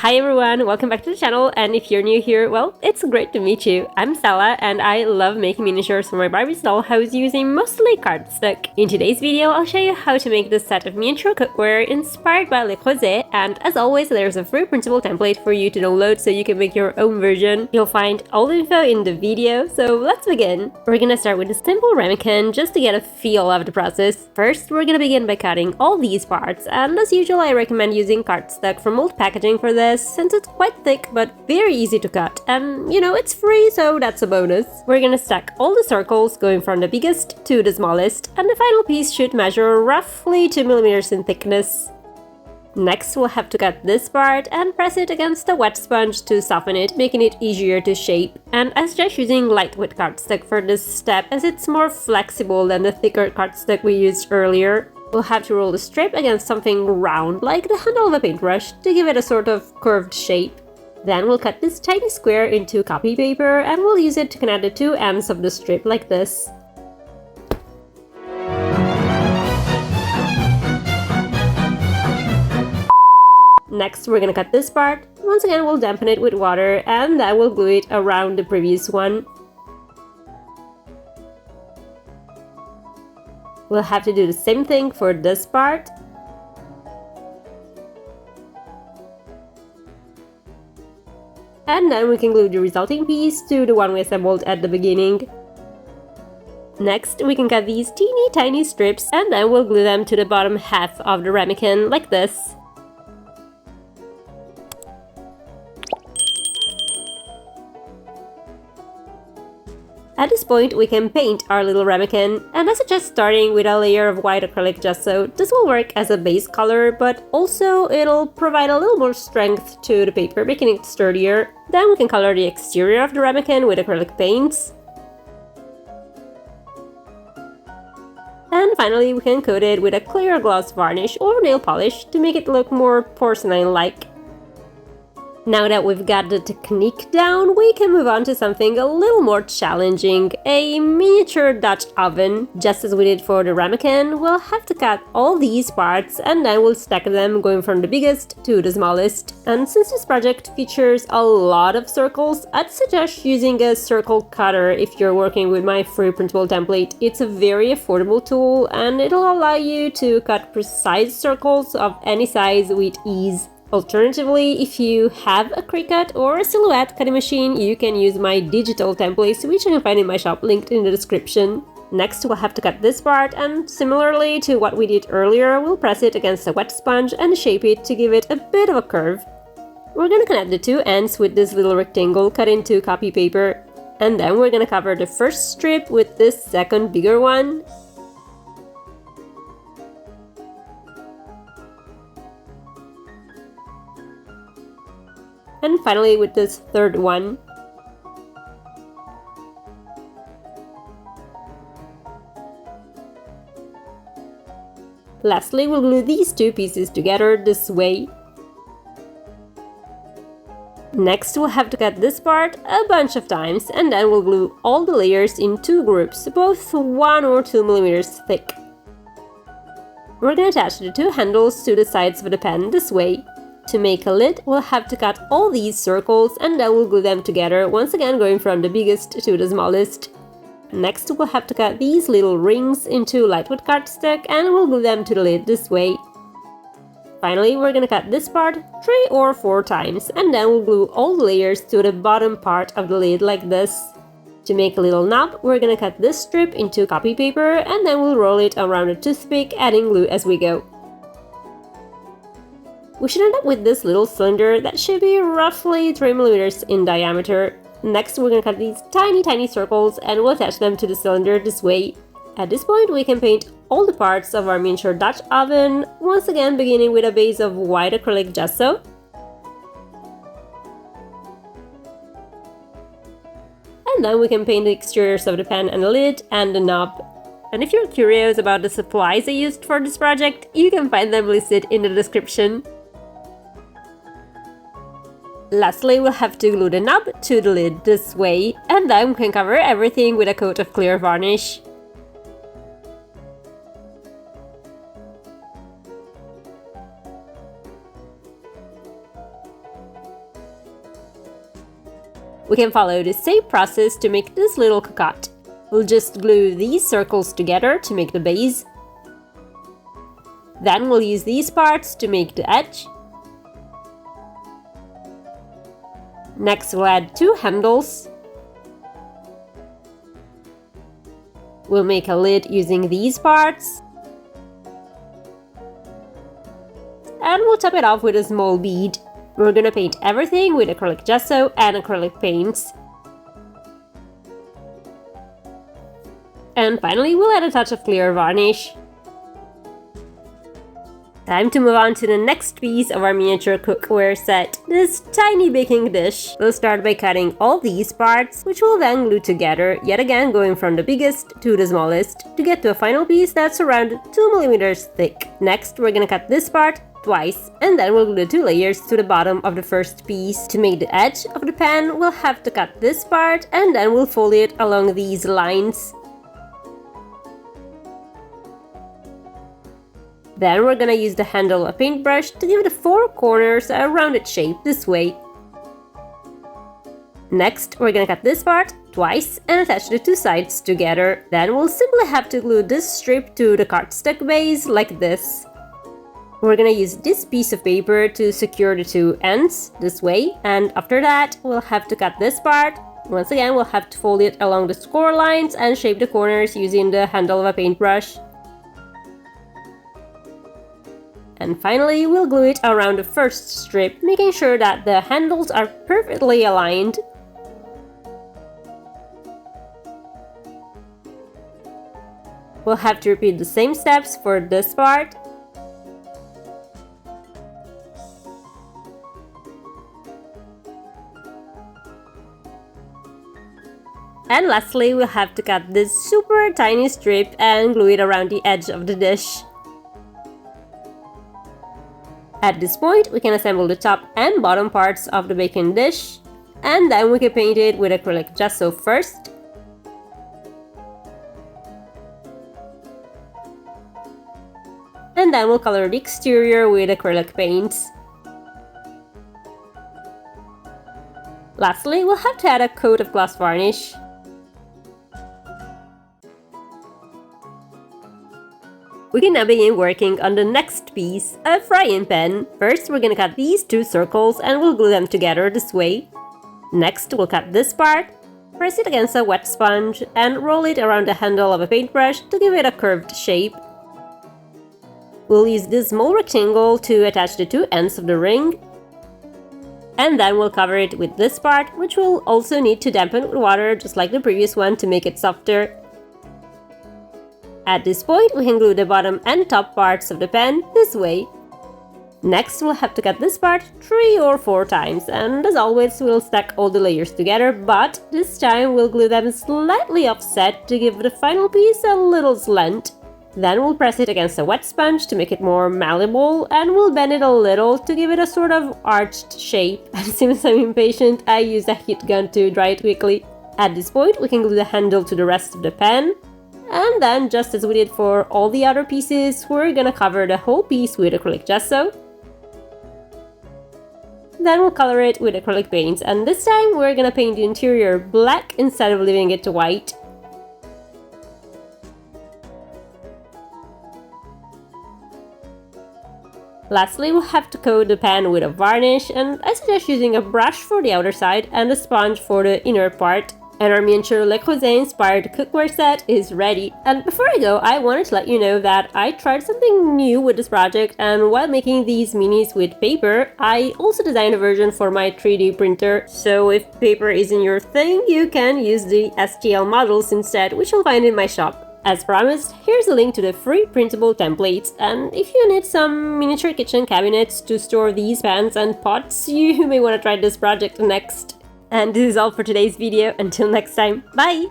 Hi everyone, welcome back to the channel, and if you're new here, well, it's great to meet you. I'm Stella, and I love making miniatures for my Barbie's dollhouse using mostly cardstock. In today's video, I'll show you how to make this set of miniature cookware inspired by Le Creuset, and as always, there's a free printable template for you to download so you can make your own version. You'll find all the info in the video, so let's begin. We're gonna start with a simple ramekin just to get a feel of the process. First, we're gonna begin by cutting all these parts, and as usual, I recommend using cardstock from old packaging for this, since it's quite thick but very easy to cut, and you know, it's free, so that's a bonus. We're gonna stack all the circles going from the biggest to the smallest, and the final piece should measure roughly 2 millimeters in thickness. Next, we'll have to cut this part and press it against a wet sponge to soften it, making it easier to shape. And I suggest using lightweight cardstock for this step, as it's more flexible than the thicker cardstock we used earlier. We'll have to roll the strip against something round, like the handle of a paintbrush, to give it a sort of curved shape. Then we'll cut this tiny square into copy paper, and we'll use it to connect the two ends of the strip like this. Next, we're gonna cut this part. Once again, we'll dampen it with water, and then we'll glue it around the previous one. We'll have to do the same thing for this part. And then we can glue the resulting piece to the one we assembled at the beginning. Next, we can cut these teeny tiny strips, and then we'll glue them to the bottom half of the ramekin, like this. At this point, we can paint our little ramekin, and I suggest starting with a layer of white acrylic gesso. This will work as a base color, but also it'll provide a little more strength to the paper, making it sturdier. Then we can color the exterior of the ramekin with acrylic paints. And finally, we can coat it with a clear gloss varnish or nail polish to make it look more porcelain-like. Now that we've got the technique down, we can move on to something a little more challenging, a miniature Dutch oven. Just as we did for the ramekin, we'll have to cut all these parts, and then we'll stack them going from the biggest to the smallest. And since this project features a lot of circles, I'd suggest using a circle cutter if you're working with my free printable template. It's a very affordable tool, and it'll allow you to cut precise circles of any size with ease. Alternatively, if you have a Cricut or a Silhouette cutting machine, you can use my digital templates, which you can find in my shop, linked in the description. Next, we'll have to cut this part, and similarly to what we did earlier, we'll press it against a wet sponge and shape it to give it a bit of a curve. We're gonna connect the two ends with this little rectangle cut into copy paper, and then we're gonna cover the first strip with this second bigger one. And finally with this third one. Lastly, we'll glue these two pieces together this way. Next, we'll have to cut this part a bunch of times, and then we'll glue all the layers in two groups, both 1 or 2 millimeters thick. We're gonna attach the two handles to the sides of the pen this way. To make a lid, we'll have to cut all these circles, and then we'll glue them together, once again going from the biggest to the smallest. Next, we'll have to cut these little rings into lightweight cardstock, and we'll glue them to the lid this way. Finally, we're gonna cut this part 3 or 4 times, and then we'll glue all the layers to the bottom part of the lid like this. To make a little knob, we're gonna cut this strip into copy paper, and then we'll roll it around a toothpick, adding glue as we go. We should end up with this little cylinder that should be roughly 3 millimeters in diameter. Next, we're gonna cut these tiny circles, and we'll attach them to the cylinder this way. At this point, we can paint all the parts of our miniature Dutch oven, once again beginning with a base of white acrylic gesso. And then we can paint the exteriors of the pen and the lid and the knob. And if you're curious about the supplies I used for this project, you can find them listed in the description. Lastly, we'll have to glue the knob to the lid this way, and then we can cover everything with a coat of clear varnish. We can follow the same process to make this little cocotte. We'll just glue these circles together to make the base. Then we'll use these parts to make the edge. Next we'll add 2 handles. We'll make a lid using these parts. And we'll top it off with a small bead. We're gonna paint everything with acrylic gesso and acrylic paints. And finally, we'll add a touch of clear varnish. Time to move on to the next piece of our miniature cookware set, this tiny baking dish. We'll start by cutting all these parts, which we'll then glue together, yet again going from the biggest to the smallest, to get to a final piece that's around 2 millimeters thick. Next, we're gonna cut this part twice, and then we'll glue the 2 layers to the bottom of the first piece. To make the edge of the pan, we'll have to cut this part, and then we'll fold it along these lines. Then we're gonna use the handle of a paintbrush to give the 4 corners a rounded shape this way. Next, we're gonna cut this part twice and attach the 2 sides together. Then we'll simply have to glue this strip to the cardstock base like this. We're gonna use this piece of paper to secure the 2 ends this way, and after that, we'll have to cut this part. Once again, we'll have to fold it along the score lines and shape the corners using the handle of a paintbrush. And finally, we'll glue it around the first strip, making sure that the handles are perfectly aligned. We'll have to repeat the same steps for this part. And lastly, we'll have to cut this super tiny strip and glue it around the edge of the dish. At this point, we can assemble the top and bottom parts of the baking dish, and then we can paint it with acrylic gesso first. And then we'll color the exterior with acrylic paints. Lastly, we'll have to add a coat of gloss varnish. We can now begin working on the next piece, a frying pan. First, we're gonna cut these 2 circles and we'll glue them together this way. Next, we'll cut this part, press it against a wet sponge, and roll it around the handle of a paintbrush to give it a curved shape. We'll use this small rectangle to attach the 2 ends of the ring. And then we'll cover it with this part, which we'll also need to dampen with water, just like the previous one, to make it softer. At this point, we can glue the bottom and top parts of the pan this way. Next, we'll have to cut this part 3 or 4 times, and as always, we'll stack all the layers together, but this time we'll glue them slightly offset to give the final piece a little slant. Then we'll press it against a wet sponge to make it more malleable, and we'll bend it a little to give it a sort of arched shape. And since I'm impatient, I use a heat gun to dry it quickly. At this point, we can glue the handle to the rest of the pan. And then, just as we did for all the other pieces, we're gonna cover the whole piece with acrylic gesso. Then we'll color it with acrylic paints, and this time we're gonna paint the interior black instead of leaving it white. Lastly, we'll have to coat the pan with a varnish, and I suggest using a brush for the outer side and a sponge for the inner part. And our miniature Le Creuset inspired cookware set is ready. And before I go, I wanted to let you know that I tried something new with this project, and while making these minis with paper, I also designed a version for my 3D printer. So if paper isn't your thing, you can use the STL models instead, which you'll find in my shop. As promised, here's a link to the free printable templates, and if you need some miniature kitchen cabinets to store these pans and pots, you may want to try this project next. And this is all for today's video. Until next time, bye!